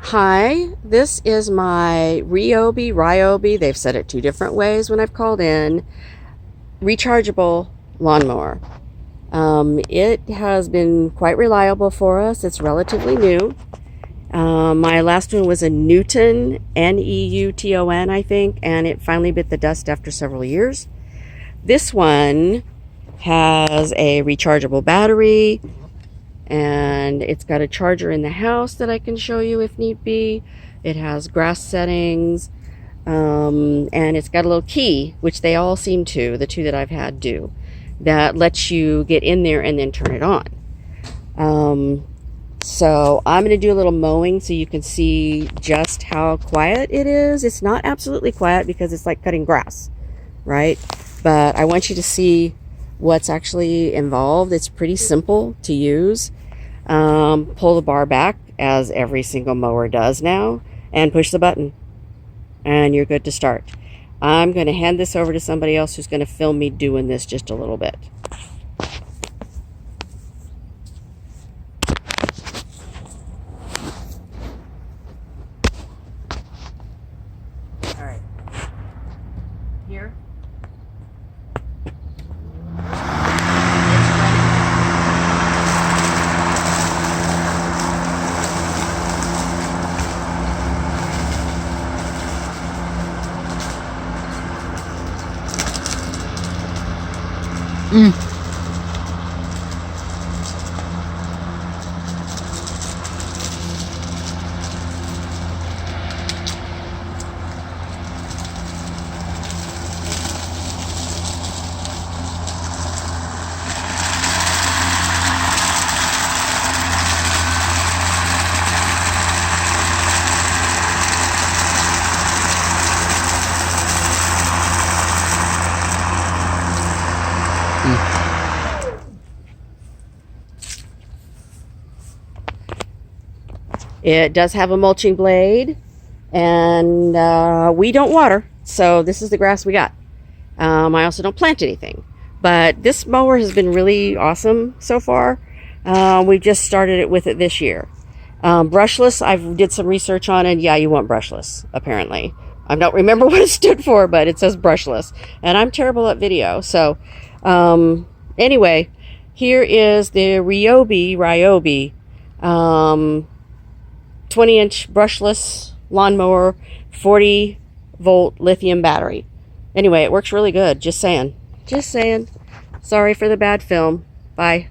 Hi, this is my Ryobi, they've said it two different ways when I've called in, rechargeable lawnmower. It has been quite reliable for us. It's relatively new. My last one was a Newton, Neuton, I think, and it finally bit the dust after several years. This one has a rechargeable battery, and it's got a charger in the house that I can show you if need be. It has grass settings, and it's got a little key, which they all seem to, the two that I've had do, that lets you get in there and then turn it on. So I'm going to do a little mowing so you can see just how quiet it is. It's not absolutely quiet because it's like cutting grass, right? But I want you to see what's actually involved. It's pretty simple to use. Pull the bar back, as every single mower does now, and push the button, and you're good to start. I'm going to hand this over to somebody else who's going to film me doing this just a little bit. All right. Here. It does have a mulching blade, and we don't water, so this is the grass we got. I also don't plant anything, but this mower has been really awesome so far. We just started it with it this year. Brushless, I did some research on it. Yeah, you want brushless, apparently. I don't remember what it stood for, but it says brushless, and I'm terrible at video. So anyway, here is the Ryobi 20-inch brushless lawnmower, 40-volt lithium battery. Anyway, it works really good. Just saying. Sorry for the bad film. Bye.